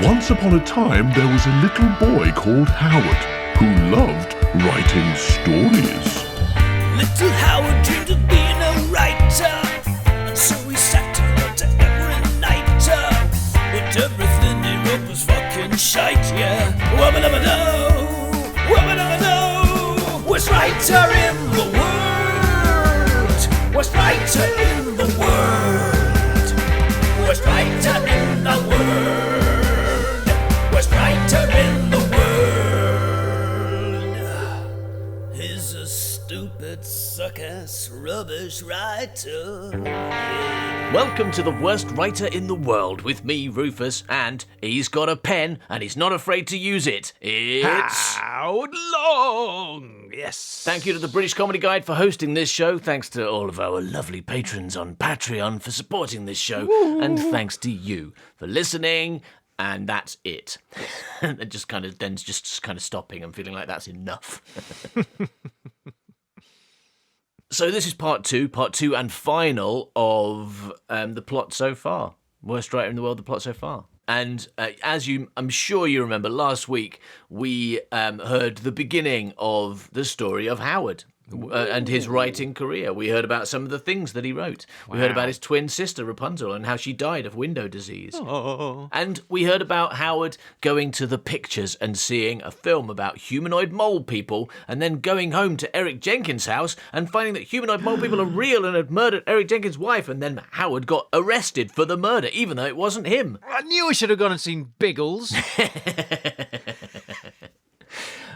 Once upon a time, there was a little boy called Howard who loved writing stories. Little Howard dreamed of being a writer, and so he sat and wrote every night. But everything he wrote was fucking shite, yeah. Wubba-dubba-doo, wubba-dubba-doo. Worst writer in the world, worst writer in the world, worst writer in the world, worst writer in the world. He's a stupid, suck-ass, rubbish writer. Welcome to the worst writer in the world with me, Rufus, and he's got a pen and he's not afraid to use it. It's Howard Long! Yes. Thank you to the British Comedy Guide for hosting this show. Thanks to all of our lovely patrons on Patreon for supporting this show. Woo. And thanks to you for listening. And that's it. And just kind of stopping and feeling like that's enough. So this is part two and final of the plot so far. Worst writer in the world, the plot so far. And I'm sure you remember, last week we heard the beginning of the story of Howard and his writing career. We heard about some of the things that he wrote. We heard about his twin sister, Rapunzel, and how she died of window disease. Oh. And we heard about Howard going to the pictures and seeing a film about humanoid mole people, and then going home to Eric Jenkins' house and finding that humanoid mole people are real and had murdered Eric Jenkins' wife, and then Howard got arrested for the murder, even though it wasn't him. I knew I should have gone and seen Biggles.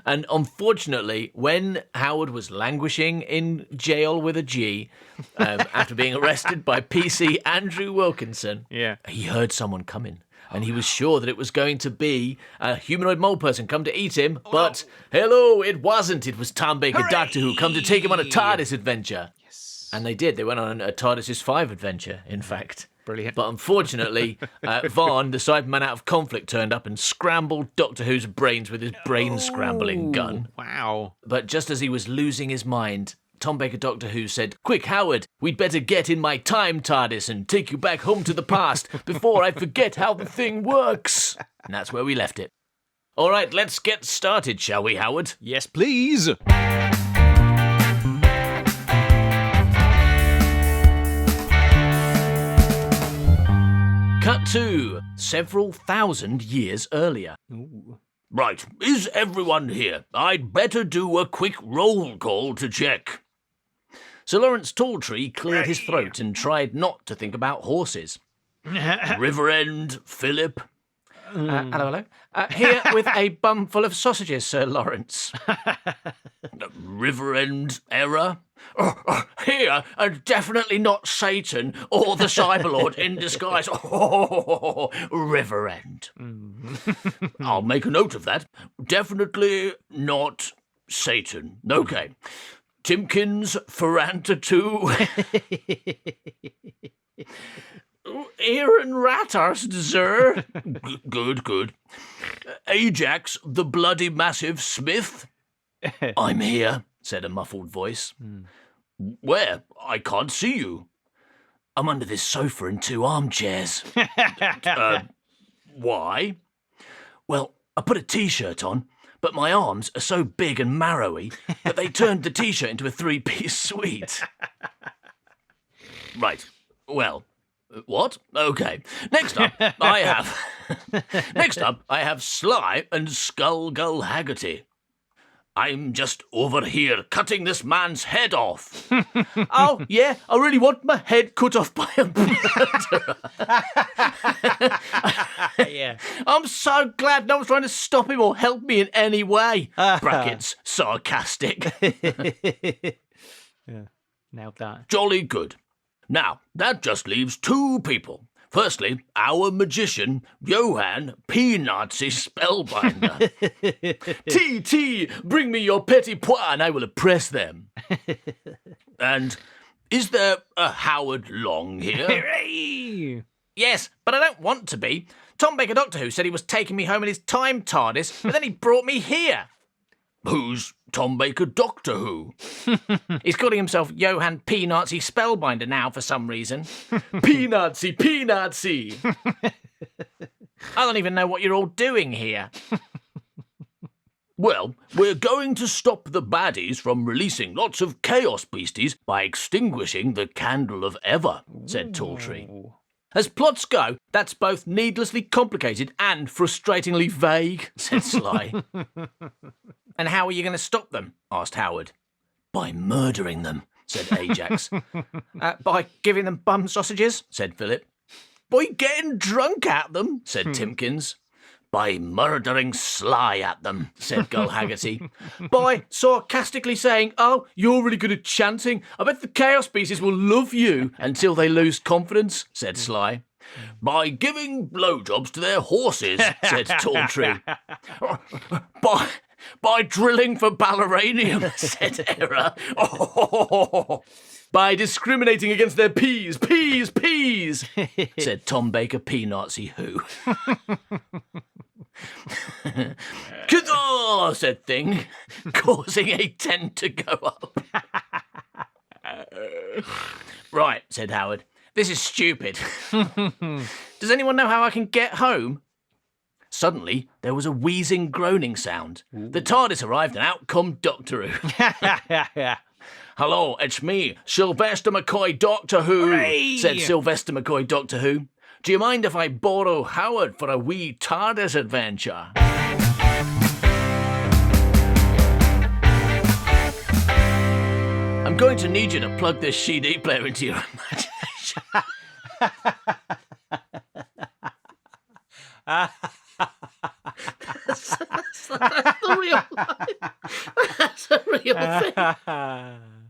And unfortunately, when Howard was languishing in jail with a G, after being arrested by PC Andrew Wilkinson, he heard someone coming. And he was sure that it was going to be a humanoid mole person come to eat him. But, hello, it wasn't. It was Tom Baker, Doctor Who, come to take him on a TARDIS adventure. Yes. And they did. They went on a TARDIS 5 adventure, in fact. Brilliant. But unfortunately, Vaughn, the Cyberman out of conflict, turned up and scrambled Doctor Who's brains with his brain-scrambling gun. Wow. But just as he was losing his mind, Tom Baker Doctor Who said, "Quick, Howard, we'd better get in my time TARDIS and take you back home to the past before I forget how the thing works." And that's where we left it. All right, let's get started, shall we, Howard? Yes, please. Cut to several thousand years earlier. Ooh. Right, is everyone here? I'd better do a quick roll call to check. Sir Lawrence Talltree cleared his throat and tried not to think about horses. Riverend Philip. Hello. Here with a bum full of sausages, Sir Lawrence. Reverend Error. Here, definitely not Satan or the Cyberlord in disguise. Reverend. I'll make a note of that. Definitely not Satan. Okay. Timkins Ferranta 2. Aaron Rathurst, sir. Good. Ajax the Bloody Massive Smith. I'm here, said a muffled voice. Where? I can't see you. I'm under this sofa in 2 armchairs. Why? Well, I put a T-shirt on, but my arms are so big and marrowy that they turned the T-shirt into a 3-piece suite. Right. Well, what? Okay. Next up, I have Sly and Skullgull Haggerty. I'm just over here cutting this man's head off. Oh, yeah, I really want my head cut off by a murderer. Yeah. I'm so glad no one's trying to stop him or help me in any way. Brackets, sarcastic. Yeah, nailed that. Jolly good. Now, that just leaves 2 people. Firstly, our magician, Johann P-Nazi Spellbinder. T, bring me your petit pois and I will oppress them. And is there a Howard Long here? Hooray! Yes, but I don't want to be. Tom Baker Doctor Who said he was taking me home in his time TARDIS, but then he brought me here. Who's Tom Baker Doctor Who? He's calling himself Johann P-Nazi Spellbinder now for some reason. P-Nazi! I don't even know what you're all doing here. Well, we're going to stop the baddies from releasing lots of chaos beasties by extinguishing the candle of ever, said Talltree. As plots go, that's both needlessly complicated and frustratingly vague, said Sly. And how are you going to stop them? Asked Howard. By murdering them, said Ajax. By giving them bum sausages, said Philip. by getting drunk at them, said Timkins. by murdering Sly at them, said Gull Haggerty. By sarcastically saying, oh, you're really good at chanting. I bet the Chaos Beasts will love you until they lose confidence, said Sly. by giving blowjobs to their horses, said Talltree. by drilling for balleranium, said Error. By discriminating against their peas, said Tom Baker P-Nazi Who. Caw, said Thing, causing a 10 to go up. Right, said Howard. This is stupid. Does anyone know how I can get home? Suddenly, there was a wheezing, groaning sound. The TARDIS arrived and out come Doctor Who. Hello, it's me, Sylvester McCoy Doctor Who, Hooray! said Sylvester McCoy Doctor Who. Do you mind if I borrow Howard for a wee TARDIS adventure? I'm going to need you to plug this CD player into your imagination. That's the real line. That's a real thing.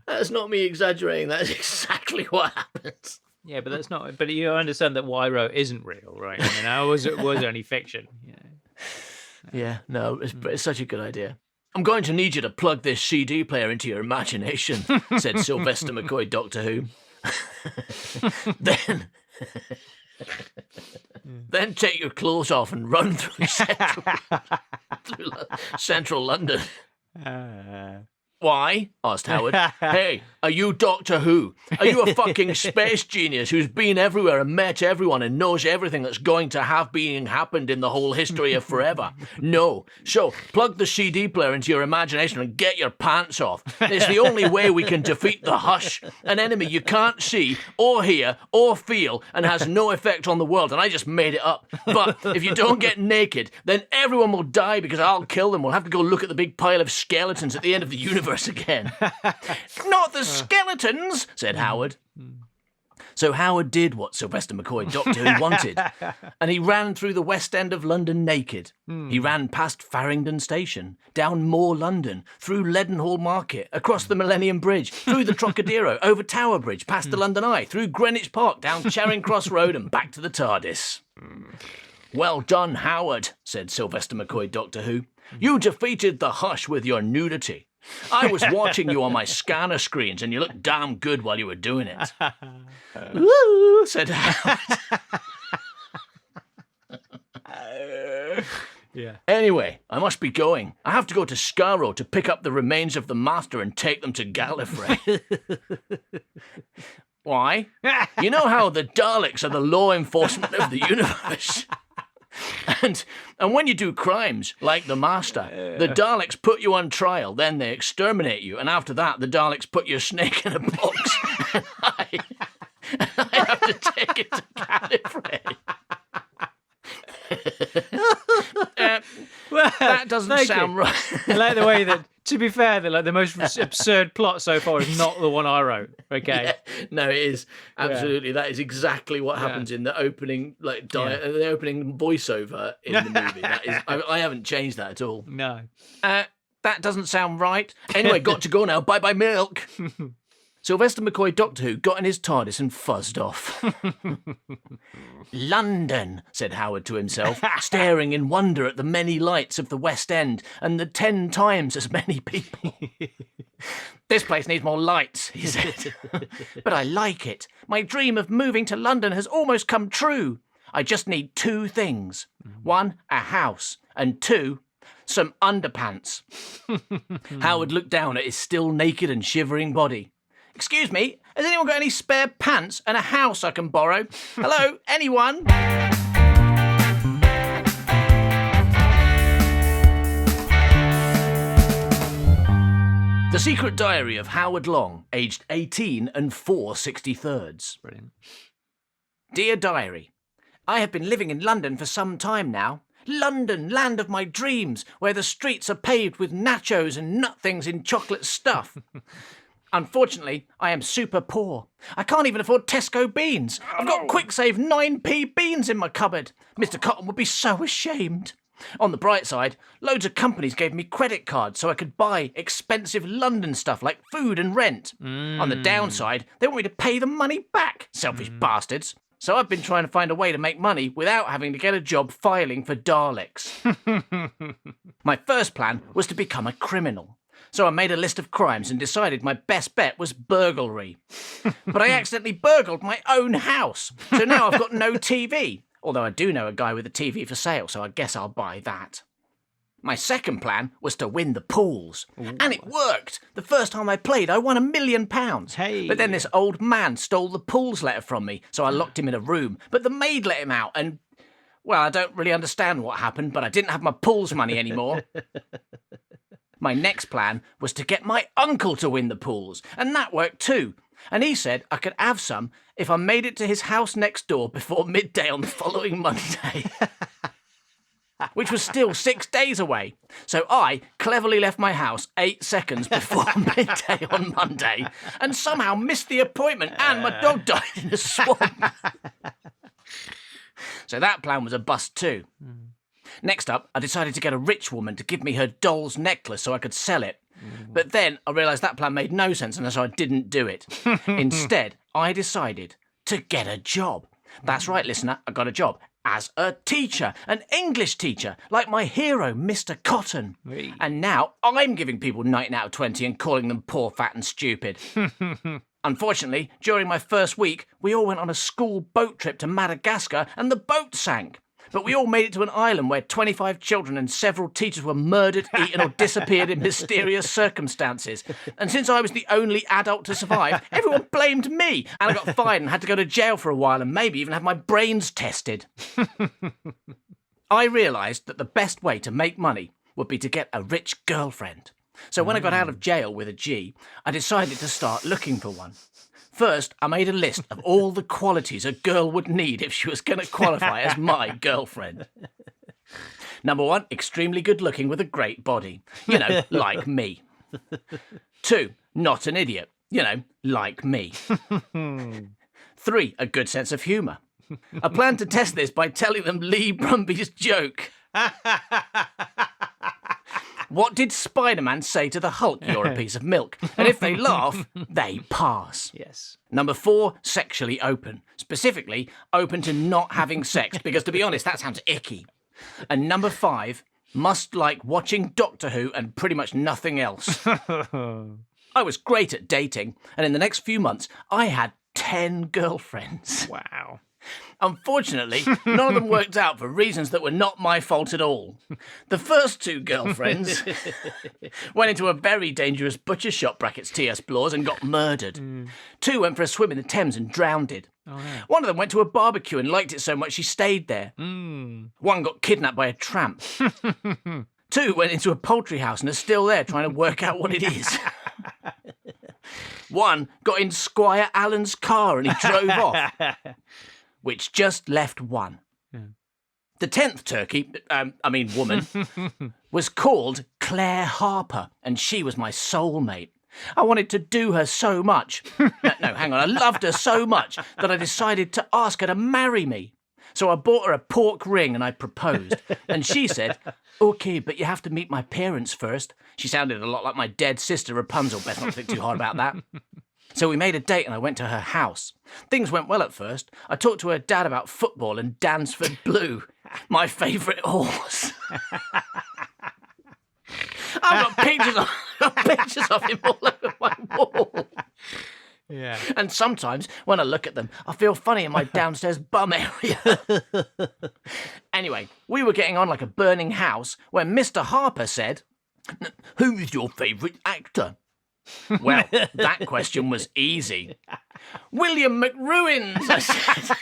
That's not me exaggerating. That's exactly what happens. Yeah, but that's not. But you understand that what I wrote isn't real, right? I mean, it was only fiction. You know. Yeah, no, it's such a good idea. I'm going to need you to plug this CD player into your imagination, said Sylvester McCoy Doctor Who. Then take your clothes off and run through central London. Why? Asked Howard. Hey, are you Doctor Who? Are you a fucking space genius who's been everywhere and met everyone and knows everything that's going to have happened in the whole history of forever? No. So, plug the CD player into your imagination and get your pants off. It's the only way we can defeat the Hush, an enemy you can't see or hear or feel and has no effect on the world, and I just made it up. But if you don't get naked, then everyone will die because I'll kill them. We'll have to go look at the big pile of skeletons at the end of the universe again. Not the skeletons, said Howard. So Howard did what Sylvester McCoy Doctor Who wanted, and he ran through the West End of London naked. He ran past Farringdon Station, down Moor London, through Leadenhall Market, across the Millennium Bridge, through the Trocadero, over Tower Bridge, past the London Eye, through Greenwich Park, down Charing Cross Road and back to the TARDIS. Well done, Howard, said Sylvester McCoy Doctor Who. You defeated the Hush with your nudity. I was watching you on my scanner screens and you looked damn good while you were doing it. Woo, said Howard. Yeah. Anyway, I must be going. I have to go to Skaro to pick up the remains of the Master and take them to Gallifrey. Why? You know how the Daleks are the law enforcement of the universe? And when you do crimes, like the Master, the Daleks put you on trial, then they exterminate you, and after that, the Daleks put your snake in a box, and I have to take it to Gallifrey. That doesn't sound right. I like the way that, to be fair, the most absurd plot so far is not the one I wrote. Okay. Yeah, no, it is absolutely. Yeah. That is exactly what happens in the opening, the opening voiceover in the movie. That is, I haven't changed that at all. No. That doesn't sound right. Anyway, got to go now. Bye bye, milk. Sylvester McCoy Doctor Who got in his TARDIS and fuzzed off. London, said Howard to himself, staring in wonder at the many lights of the West End and the 10 times as many people. This place needs more lights, he said. But I like it. My dream of moving to London has almost come true. I just need 2 things. 1, a house, and 2, some underpants. Howard looked down at his still naked and shivering body. Excuse me, has anyone got any spare pants and a house I can borrow? Hello, anyone? The Secret Diary of Howard Long, aged 18 and 4/63. Brilliant. Dear Diary, I have been living in London for some time now. London, land of my dreams, where the streets are paved with nachos and nut things in chocolate stuff. Unfortunately, I am super poor. I can't even afford Tesco beans. I've got quick-save 9p beans in my cupboard. Mr. Cotton would be so ashamed. On the bright side, loads of companies gave me credit cards so I could buy expensive London stuff like food and rent. On the downside, they want me to pay the money back, selfish bastards. So I've been trying to find a way to make money without having to get a job filing for Daleks. My first plan was to become a criminal. So I made a list of crimes and decided my best bet was burglary. But I accidentally burgled my own house. So now I've got no TV. Although I do know a guy with a TV for sale, so I guess I'll buy that. My second plan was to win the pools. And it worked. The first time I played, I won £1 million. Hey. But then this old man stole the pools letter from me, so I locked him in a room. But the maid let him out, and, well, I don't really understand what happened, but I didn't have my pools money anymore. My next plan was to get my uncle to win the pools, and that worked too. And he said I could have some if I made it to his house next door before midday on the following Monday. Which was still 6 days away. So I cleverly left my house 8 seconds before midday on Monday and somehow missed the appointment and my dog died in a swamp. So that plan was a bust too. Next up, I decided to get a rich woman to give me her doll's necklace so I could sell it. But then I realised that plan made no sense and so I didn't do it. Instead, I decided to get a job. That's right, listener, I got a job. As a teacher, an English teacher, like my hero, Mr. Cotton. Hey. And now I'm giving people 19 out of 20 and calling them poor, fat and stupid. Unfortunately, during my first week, we all went on a school boat trip to Madagascar and the boat sank. But we all made it to an island where 25 children and several teachers were murdered, eaten or disappeared in mysterious circumstances. And since I was the only adult to survive, everyone blamed me. And I got fined and had to go to jail for a while and maybe even have my brains tested. I realised that the best way to make money would be to get a rich girlfriend. So when I got out of jail with a G, I decided to start looking for one. First, I made a list of all the qualities a girl would need if she was going to qualify as my girlfriend. Number 1, extremely good looking with a great body. You know, like me. 2, not an idiot. You know, like me. 3, a good sense of humour. I plan to test this by telling them Lee Brumby's joke. What did Spider-Man say to the Hulk? You're a piece of milk. And if they laugh, they pass. Yes. Number 4, sexually open. Specifically, open to not having sex, because to be honest, that sounds icky. And number 5, must like watching Doctor Who and pretty much nothing else. I was great at dating, and in the next few months, I had 10 girlfriends. Wow. Unfortunately, none of them worked out for reasons that were not my fault at all. The first 2 girlfriends went into a very dangerous butcher shop, brackets T.S. Blaw's, and got murdered. 2 went for a swim in the Thames and drowned. Oh, no. One of them went to a barbecue and liked it so much she stayed there. 1 got kidnapped by a tramp. 2 went into a poultry house and are still there trying to work out what it is. 1 got in Squire Allen's car and he drove off. Which just left 1. Yeah. The 10th turkey, woman, was called Claire Harper, and she was my soulmate. I wanted to do her so much. No, hang on, I loved her so much that I decided to ask her to marry me. So I bought her a pork ring and I proposed. And she said, OK, but you have to meet my parents first. She sounded a lot like my dead sister Rapunzel. Best not think too hard about that. So we made a date and I went to her house. Things went well at first. I talked to her dad about football and Dansford Blue, my favourite horse. I've got pictures of him all over my wall. Yeah. And sometimes when I look at them, I feel funny in my downstairs bum area. Anyway, we were getting on like a burning house when Mr. Harper said, "Who's your favourite actor?" Well, that question was easy. William McRuins, I said.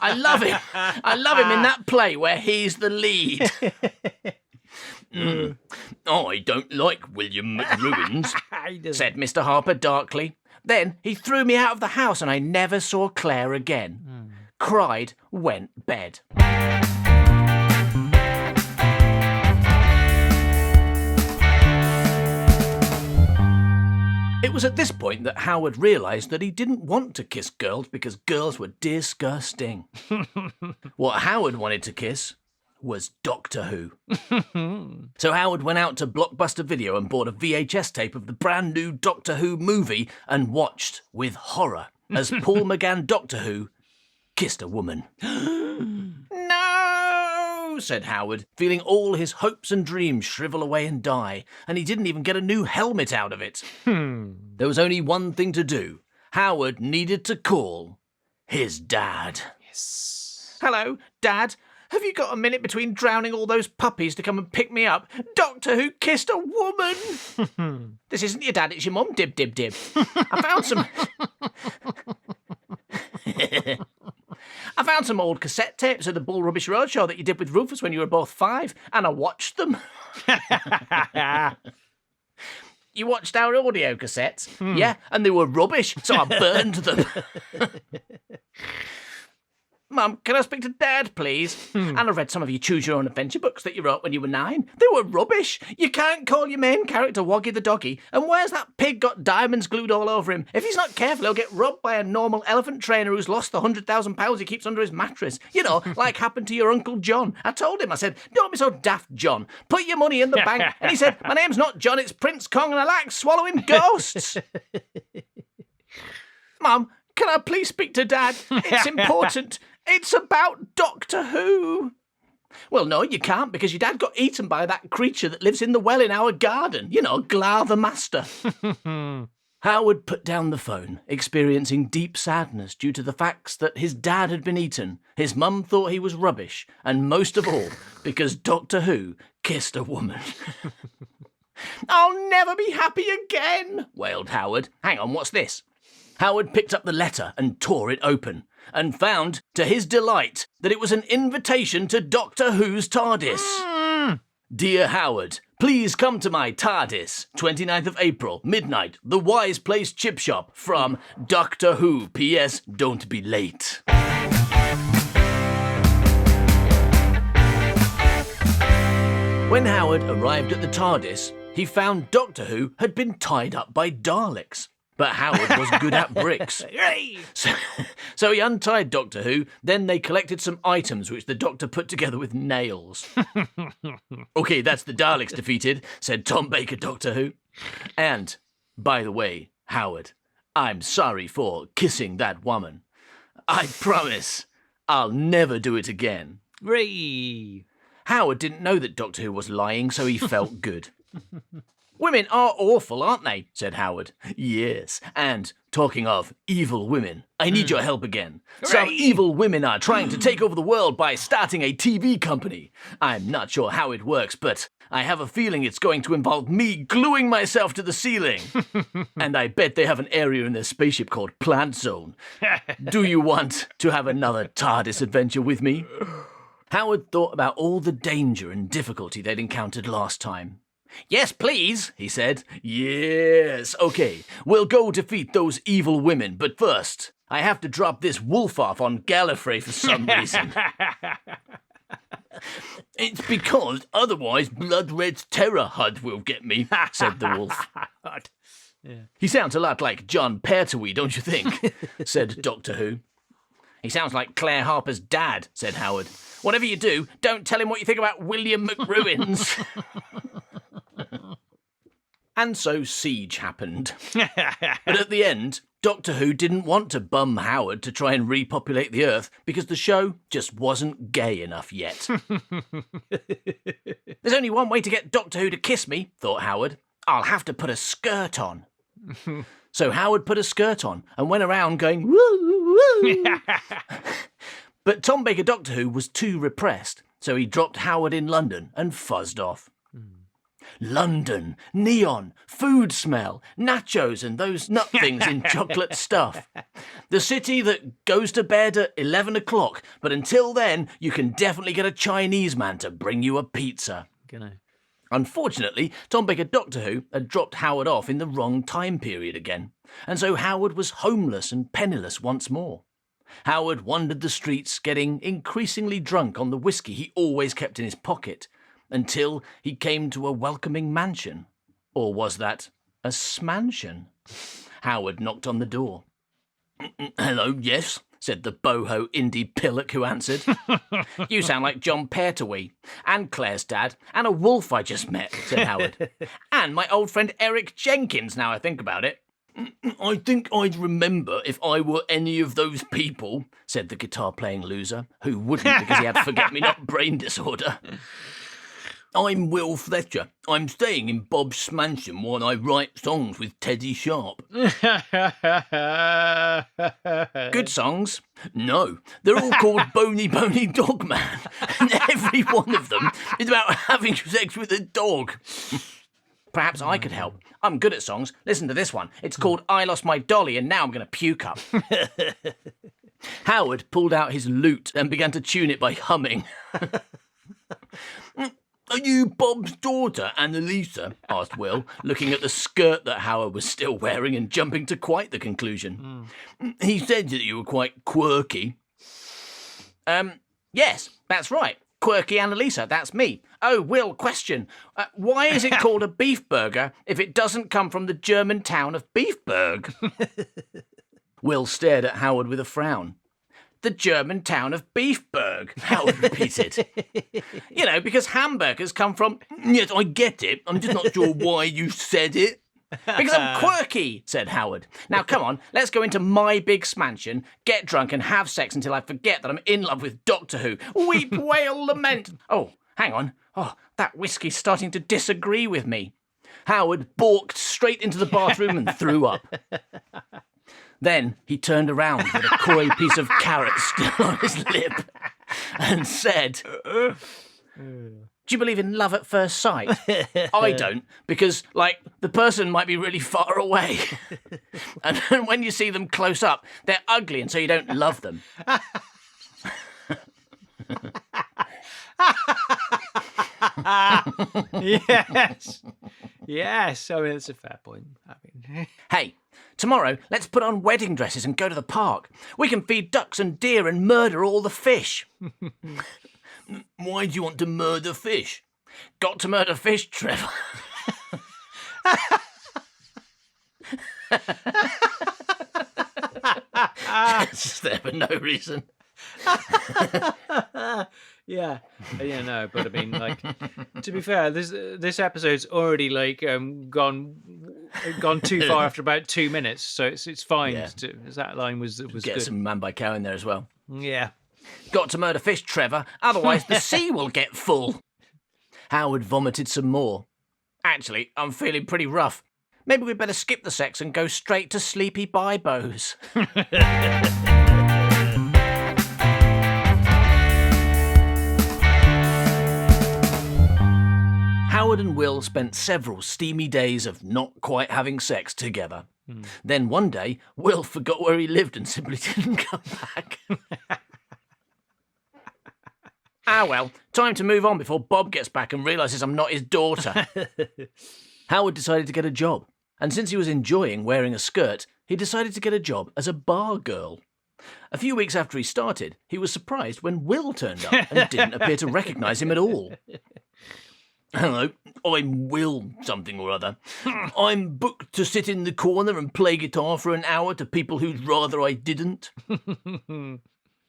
I love him. I love him in that play where he's the lead. I don't like William McRuins, He doesn't. said Mr. Harper darkly. Then he threw me out of the house and I never saw Claire again. Cried, went bed. It was at this point that Howard realised that he didn't want to kiss girls because girls were disgusting. What Howard wanted to kiss was Doctor Who. So Howard went out to Blockbuster Video and bought a VHS tape of the brand new Doctor Who movie and watched with horror as Paul McGann Doctor Who kissed a woman. No, said Howard, feeling all his hopes and dreams shrivel away and die, and he didn't even get a new helmet out of it. There was only one thing to do. Howard needed to call his dad. Yes. Hello, Dad. Have you got a minute between drowning all those puppies to come and pick me up? Doctor Who kissed a woman. This isn't your dad, it's your mum, dib, dib, dib. I found some old cassette tapes of the Bull Rubbish Roadshow that you did with Rufus when you were both 5, and I watched them. You watched our audio cassettes? Yeah, and they were rubbish, so I burned them. Mum, can I speak to Dad, please? And I read some of your choose-your-own-adventure books that you wrote when you were 9. They were rubbish. You can't call your main character Woggy the Doggy. And where's that pig got diamonds glued all over him? If he's not careful, he'll get robbed by a normal elephant trainer who's lost the £100,000 he keeps under his mattress. You know, like happened to your Uncle John. I told him, I said, don't be so daft, John. Put your money in the bank. And he said, my name's not John, it's Prince Kong, and I like swallowing ghosts. Mum, can I please speak to Dad? It's important. It's about Doctor Who. Well, no, you can't, because your dad got eaten by that creature that lives in the well in our garden. You know, Glar the Master. Howard put down the phone, experiencing deep sadness due to the facts that his dad had been eaten, his mum thought he was rubbish, and most of all, because Doctor Who kissed a woman. I'll never be happy again, wailed Howard. Hang on, what's this? Howard picked up the letter and tore it open, and found, to his delight, that it was an invitation to Doctor Who's TARDIS. Dear Howard, please come to my TARDIS, 29th of April, midnight, the Wise Place Chip Shop, from Doctor Who, P.S. Don't be late. When Howard arrived at the TARDIS, he found Doctor Who had been tied up by Daleks. But Howard was good at bricks. So he untied Doctor Who, then they collected some items which the Doctor put together with nails. OK, that's the Daleks defeated, said Tom Baker Doctor Who. And, by the way, Howard, I'm sorry for kissing that woman. I promise I'll never do it again. Ree. Howard didn't know that Doctor Who was lying, so he felt good. Women are awful, aren't they? Said Howard. Yes, and talking of evil women, I need your help again. Some evil women are trying to take over the world by starting a TV company. I'm not sure how it works, but I have a feeling it's going to involve me gluing myself to the ceiling. And I bet they have an area in their spaceship called Plant Zone. Do you want to have another TARDIS adventure with me? Howard thought about all the danger and difficulty they'd encountered last time. Yes, please, he said. Yes, okay, we'll go defeat those evil women, but first, I have to drop this wolf off on Gallifrey for some reason. It's because otherwise Blood Red's terror HUD will get me, said the wolf. Yeah. He sounds a lot like John Pertwee, don't you think? Said Doctor Who. He sounds like Claire Harper's dad, said Howard. Whatever you do, don't tell him what you think about William McRuins. And so Siege happened. But at the end, Doctor Who didn't want to bum Howard to try and repopulate the Earth because the show just wasn't gay enough yet. There's only one way to get Doctor Who to kiss me, thought Howard. I'll have to put a skirt on. So Howard put a skirt on and went around going, woo, woo. But Tom Baker Doctor Who was too repressed, so he dropped Howard in London and fuzzed off. London, neon, food smell, nachos and those nut things in chocolate stuff. The city that goes to bed at 11 o'clock, but until then, you can definitely get a Chinese man to bring you a pizza. Unfortunately, Tom Baker Doctor Who had dropped Howard off in the wrong time period again, and so Howard was homeless and penniless once more. Howard wandered the streets, getting increasingly drunk on the whiskey he always kept in his pocket, until he came to a welcoming mansion. Or was that a smansion? Howard knocked on the door. "Hello, yes," said the boho indie pillock who answered. "You sound like John Pertwee, and Claire's dad, and a wolf I just met," said Howard. "And my old friend Eric Jenkins, now I think about it." "I think I'd remember if I were any of those people," said the guitar-playing loser, who wouldn't because he had forget-me-not brain disorder. "I'm Will Fletcher. I'm staying in Bob's mansion while I write songs with Teddy Sharp." "Good songs?" "No, they're all called Bony Bony Dog Man, and every one of them is about having sex with a dog." "Perhaps I could help. I'm good at songs. Listen to this one. It's called I Lost My Dolly and Now I'm going to Puke Up." Howard pulled out his lute and began to tune it by humming. "Are you Bob's daughter, Annalisa?" asked Will, looking at the skirt that Howard was still wearing and jumping to quite the conclusion. "He said that you were quite quirky." Yes, that's right. Quirky Annalisa, that's me. Oh, Will, question. Why is it called a beef burger if it doesn't come from the German town of Beefburg?" Will stared at Howard with a frown. "The German town of Beefburg," Howard repeated. "You know, because hamburgers come from..." "Yes, I get it. I'm just not sure why you said it." "Because I'm quirky," said Howard. "Now, come on, let's go into my big smansion, get drunk and have sex until I forget that I'm in love with Doctor Who. Weep, wail, lament. Oh, hang on. Oh, that whiskey's starting to disagree with me." Howard balked straight into the bathroom and threw up. Then he turned around with a coy piece of carrot still on his lip and said, "Do you believe in love at first sight?" "I don't, because, the person might be really far away. And when you see them close up, they're ugly and so you don't love them." Yes. Yes. I mean, it's a fair point. "Hey, tomorrow let's put on wedding dresses and go to the park. We can feed ducks and deer and murder all the fish." "Why do you want to murder fish?" "Got to murder fish, Trevor." It's just there for no reason. Yeah, no, but I mean, to be fair, this episode's already gone too far after about 2 minutes, so it's fine. Yeah. That line was Get good. some Man by Cow in there as well. Yeah. "Got to murder fish, Trevor, otherwise the sea will get full." Howard vomited some more. "Actually, I'm feeling pretty rough. Maybe we'd better skip the sex and go straight to Sleepy Bibos." Howard and Will spent several steamy days of not quite having sex together. Then one day, Will forgot where he lived and simply didn't come back. "Ah, well, time to move on before Bob gets back and realises I'm not his daughter." Howard decided to get a job, and since he was enjoying wearing a skirt, he decided to get a job as a bar girl. A few weeks after he started, he was surprised when Will turned up and didn't appear to recognise him at all. "Hello, I'm Will something or other. I'm booked to sit in the corner and play guitar for an hour to people who'd rather I didn't."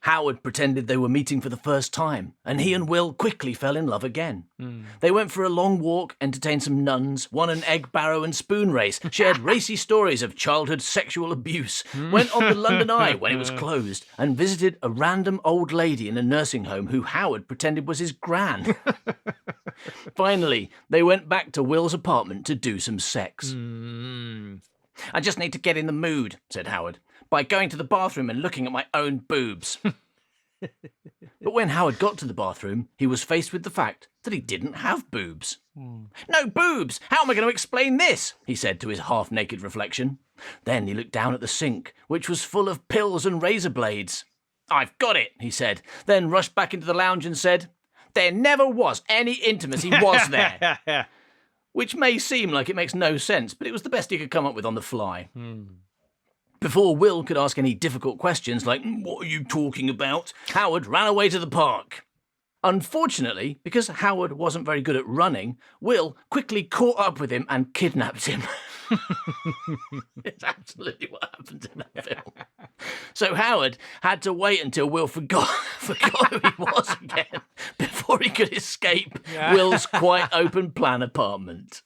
Howard pretended they were meeting for the first time, and he and Will quickly fell in love again. They went for a long walk, entertained some nuns, won an egg barrow and spoon race, shared racy stories of childhood sexual abuse, went on the London Eye when it was closed, and visited a random old lady in a nursing home who Howard pretended was his gran. Finally, they went back to Will's apartment to do some sex. "I just need to get in the mood," said Howard, "by going to the bathroom and looking at my own boobs." But when Howard got to the bathroom, he was faced with the fact that he didn't have boobs. "No boobs! How am I going to explain this?" he said to his half-naked reflection. Then he looked down at the sink, which was full of pills and razor blades. "I've got it," he said, then rushed back into the lounge and said, There never was any intimacy, was there? Which may seem like it makes no sense, but it was the best he could come up with on the fly. Before Will could ask any difficult questions like, what are you talking about? Howard ran away to the park. Unfortunately, because Howard wasn't very good at running, Will quickly caught up with him and kidnapped him. It's absolutely what happened in that film. So Howard had to wait until Will forgot who he was again before he could escape Will's quite open plan apartment.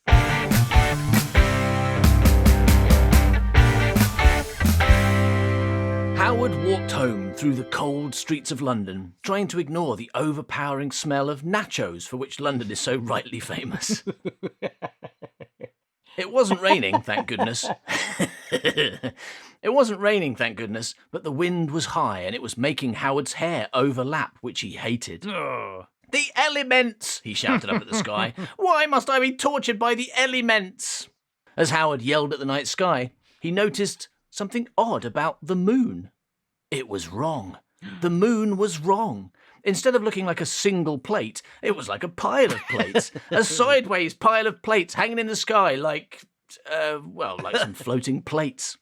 Howard walked home through the cold streets of London, trying to ignore the overpowering smell of nachos for which London is so rightly famous. It wasn't raining, thank goodness. It wasn't raining, thank goodness, but the wind was high and it was making Howard's hair overlap, which he hated. Oh. The elements, he shouted up at the sky. Why must I be tortured by the elements? As Howard yelled at the night sky, he noticed something odd about the moon. It was wrong. The moon was wrong. Instead of looking like a single plate, it was like a pile of plates. A sideways pile of plates hanging in the sky like some floating plates.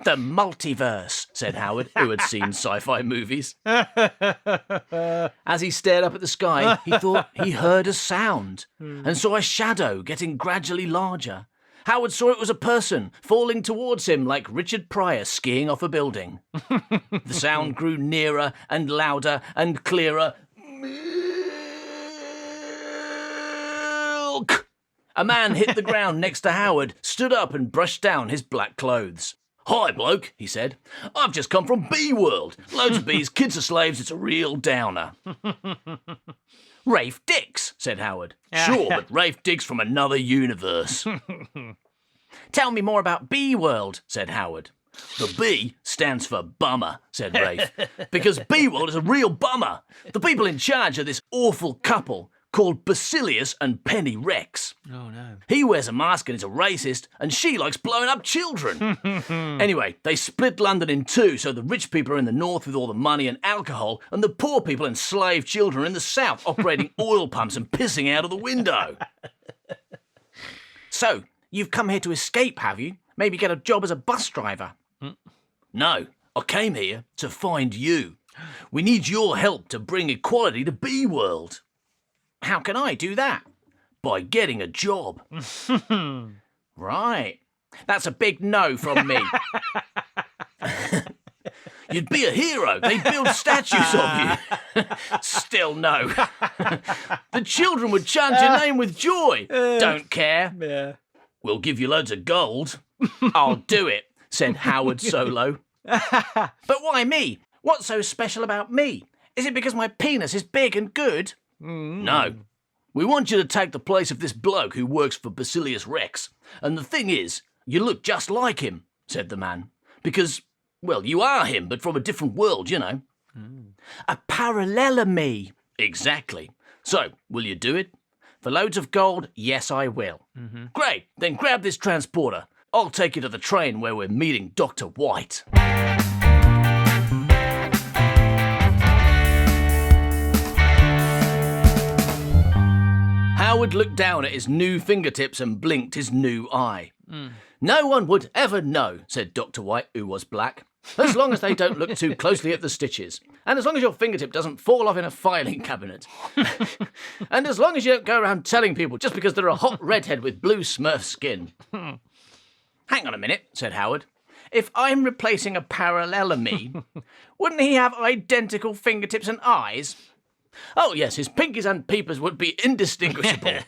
The multiverse, said Howard, who had seen sci-fi movies. As he stared up at the sky, he thought he heard a sound and saw a shadow getting gradually larger. Howard saw it was a person falling towards him like Richard Pryor skiing off a building. The sound grew nearer and louder and clearer. Milk! A man hit the ground next to Howard, stood up and brushed down his black clothes. Hi, bloke, he said. I've just come from Bee World. Loads of bees, kids are slaves, it's a real downer. Rafe Dix, said Howard. Sure, but Rafe Dix from another universe. Tell me more about Bee World, said Howard. The B stands for bummer, said Rafe, because Bee World is a real bummer. The people in charge are this awful couple called Basilius and Penny Rex. Oh, no. He wears a mask and is a racist, and she likes blowing up children. Anyway, they split London in two, so the rich people are in the north with all the money and alcohol, and the poor people and slave children are in the south operating oil pumps and pissing out of the window. So, you've come here to escape, have you? Maybe get a job as a bus driver? No, I came here to find you. We need your help to bring equality to Bee World. How can I do that? By getting a job. Right. That's a big no from me. You'd be a hero. They'd build statues of you. Still no. The children would chant your name with joy. Don't care. Yeah. We'll give you loads of gold. I'll do it, said Howard Solo. But why me? What's so special about me? Is it because my penis is big and good? No. We want you to take the place of this bloke who works for Basilius Rex. And the thing is, you look just like him, said the man. Because, well, you are him, but from a different world, you know. A parallel of me. Exactly. So, will you do it? For loads of gold, yes, I will. Great, then grab this transporter. I'll take you to the train where we're meeting Dr. White. Howard looked down at his new fingertips and blinked his new eye. No one would ever know, said Dr. White, who was black, as long as they don't look too closely at the stitches, and as long as your fingertip doesn't fall off in a filing cabinet, and as long as you don't go around telling people just because they're a hot redhead with blue Smurf skin. Hang on a minute, said Howard. If I'm replacing a parallel of me, wouldn't he have identical fingertips and eyes? Oh, yes, his pinkies and peepers would be indistinguishable.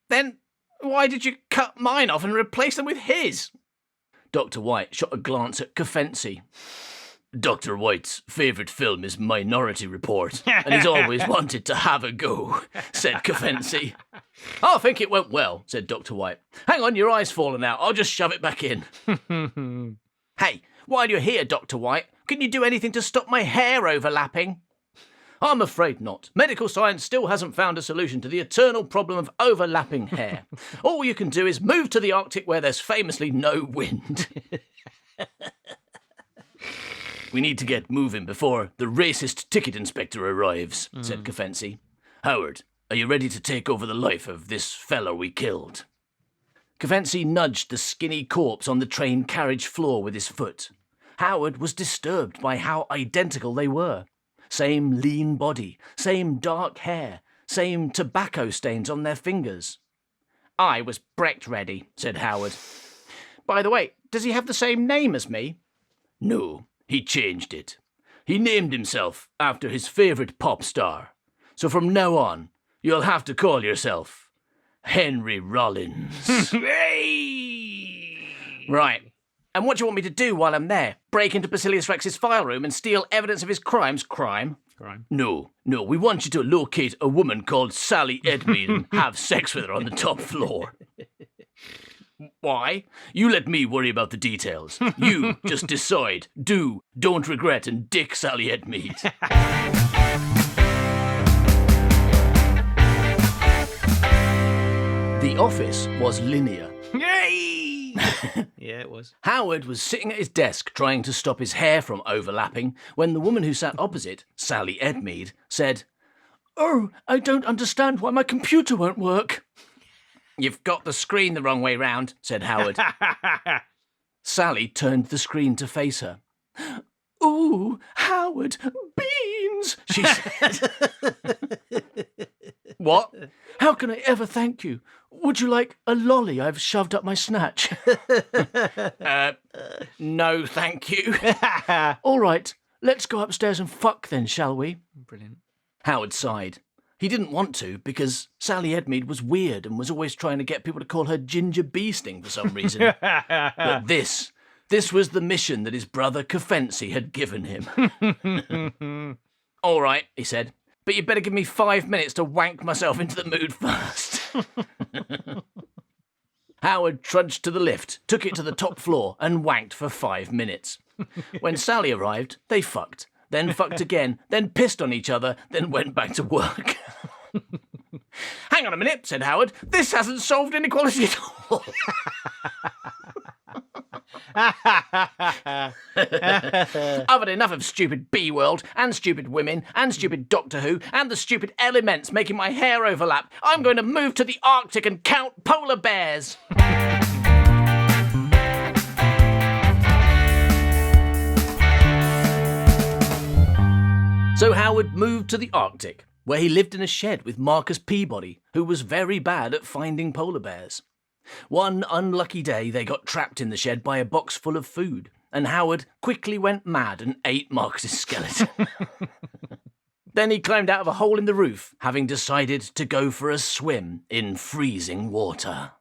Then why did you cut mine off and replace them with his? Dr. White shot a glance at Kafensi. Dr. White's favourite film is Minority Report, and he's always wanted to have a go, said Kafensi. I think it went well, said Dr. White. Hang on, your eye's fallen out. I'll just shove it back in. Hey, while you're here, Dr. White, can you do anything to stop my hair overlapping? I'm afraid not. Medical science still hasn't found a solution to the eternal problem of overlapping hair. All you can do is move to the Arctic where there's famously no wind. we need to get moving before the racist ticket inspector arrives, said Kafensi. Howard, are you ready to take over the life of this fella we killed? Kafensi nudged the skinny corpse on the train carriage floor with his foot. Howard was disturbed by how identical they were. Same lean body, same dark hair, same tobacco stains on their fingers. I was Brecht ready, said Howard. By the way, does he have the same name as me? No, he changed it. He named himself after his favourite pop star. So from now on, you'll have to call yourself Henry Rollins. Right. And what do you want me to do while I'm there? Break into Basilius Rex's file room and steal evidence of his crimes? Crime? No, we want you to locate a woman called Sally Edmead and have sex with her on the top floor. Why? You let me worry about the details. You just decide. Do, don't regret, and dick Sally Edmead. The office was linear. Yeah, it was. Howard was sitting at his desk trying to stop his hair from overlapping when the woman who sat opposite, Sally Edmead, said, "Oh, I don't understand why my computer won't work." "You've got the screen the wrong way round," said Howard. Sally turned the screen to face her. "Ooh, Howard, beans," she said. "What? How can I ever thank you? Would you like a lolly I've shoved up my snatch?" No, thank you." "All right, let's go upstairs and fuck then, shall we?" Brilliant. Howard sighed. He didn't want to because Sally Edmead was weird and was always trying to get people to call her Ginger Bee Sting for some reason. But this was the mission that his brother Kafensi had given him. "All right," he said, "but you'd better give me 5 minutes to wank myself into the mood first." Howard trudged to the lift, took it to the top floor, and wanked for 5 minutes. When Sally arrived, they fucked, then fucked again, then pissed on each other, then went back to work. "Hang on a minute," said Howard. "This hasn't solved inequality at all." "I've had enough of stupid B-World, and stupid women, and stupid Doctor Who, and the stupid elements making my hair overlap. I'm going to move to the Arctic and count polar bears." So Howard moved to the Arctic, where he lived in a shed with Marcus Peabody, who was very bad at finding polar bears. One unlucky day, they got trapped in the shed by a box full of food, and Howard quickly went mad and ate Marcus's skeleton. Then he climbed out of a hole in the roof, having decided to go for a swim in freezing water.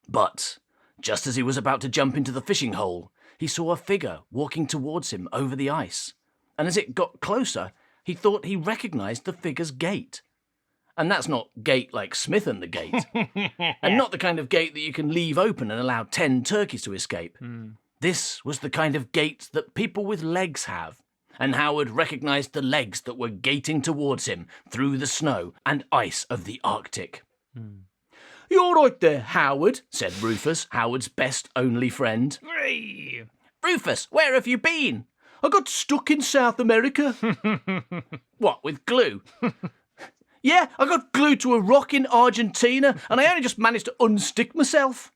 But just as he was about to jump into the fishing hole, he saw a figure walking towards him over the ice. And as it got closer, he thought he recognised the figure's gait. And that's not gate like Smith and the Gate. And not the kind of gate that you can leave open and allow 10 turkeys to escape. This was the kind of gate that people with legs have. And Howard recognised the legs that were gating towards him through the snow and ice of the Arctic. "You all right there, Howard?" said Rufus, Howard's best only friend. "Rufus, where have you been?" "I got stuck in South America." "What, with glue?" "Yeah, I got glued to a rock in Argentina, and I only just managed to unstick myself."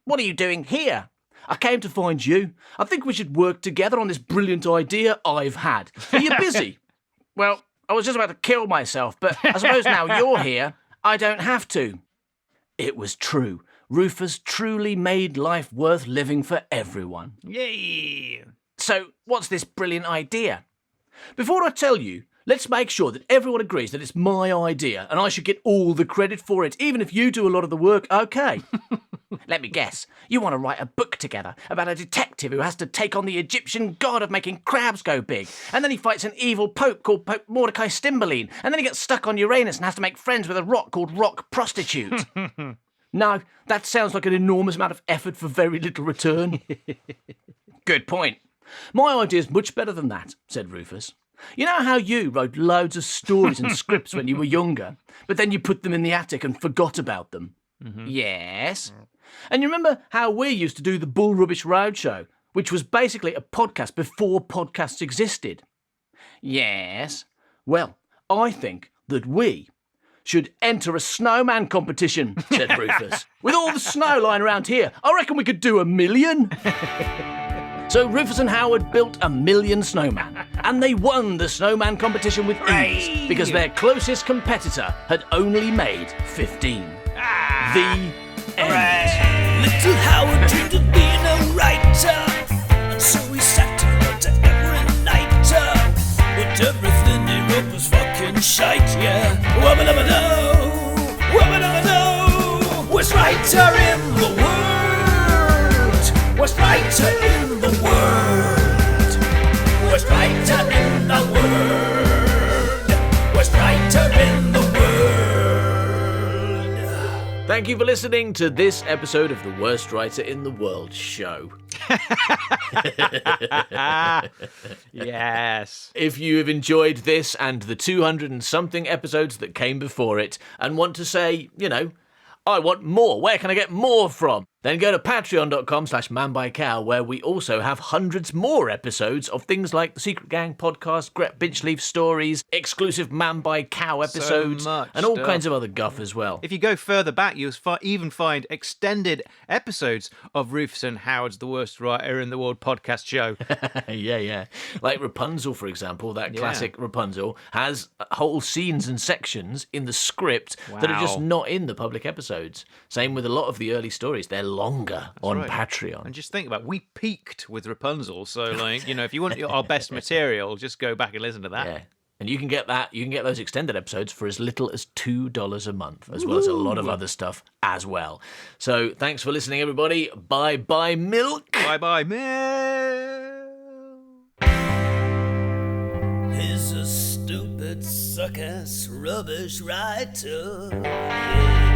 "What are you doing here?" "I came to find you. I think we should work together on this brilliant idea I've had. Are you busy?" "Well, I was just about to kill myself, but I suppose now you're here, I don't have to." It was true. Rufus truly made life worth living for everyone. Yay! "So, what's this brilliant idea?" "Before I tell you, let's make sure that everyone agrees that it's my idea and I should get all the credit for it, even if you do a lot of the work, okay?" "Let me guess. You want to write a book together about a detective who has to take on the Egyptian god of making crabs go big, and then he fights an evil pope called Pope Mordecai Cymbeline, and then he gets stuck on Uranus and has to make friends with a rock called Rock Prostitute." "No, that sounds like an enormous amount of effort for very little return." "Good point. My idea's much better than that," said Rufus. "You know how you wrote loads of stories and scripts when you were younger, but then you put them in the attic and forgot about them?" "Yes." "And you remember how we used to do the Bull Rubbish Roadshow? which was basically a podcast before podcasts existed. Yes. Well, I think that we should enter a snowman competition, said Rufus. With all the snow lying around here, I reckon we could do 1 million. So Rufus and Howard built 1 million snowman, and they won the snowman competition with ease because their closest competitor had only made 15. The end. Little Howard dreamed of being a writer, and so he sat down to every night. But everything he wrote was fucking shite, yeah. Wubba-dubba-doo, worst writer in the world, worst writer in the world, worst writer in the world, worst writer in the world. Thank you for listening to this episode of the Worst Writer in the World show. Yes. If you have enjoyed this and the 200 and something episodes that came before it and want to say, I want more, where can I get more from? Then go to patreon.com/manbycow, where we also have hundreds more episodes of things like the Secret Gang podcast, Gret Binchleaf stories, exclusive Man by Cow episodes, much and all stuff. kinds of other guff as well. If you go further back, you'll even find extended episodes of Rufus and Howard's The Worst Writer in the World podcast show. Yeah. Like Rapunzel, for example, that classic Rapunzel has whole scenes and sections in the script that are just Wow. not in the public episodes. Same with a lot of the early stories. They're longer on right. Patreon. And just think about it, we peaked with Rapunzel, so if you want our best material, just go back and listen to that. Yeah. And you can get that. You can get those extended episodes for as little as $2 a month, as well as a lot of other stuff as well. So thanks for listening, everybody. Bye bye, milk. Bye bye, He's a stupid, suck-ass, rubbish writer. Yeah.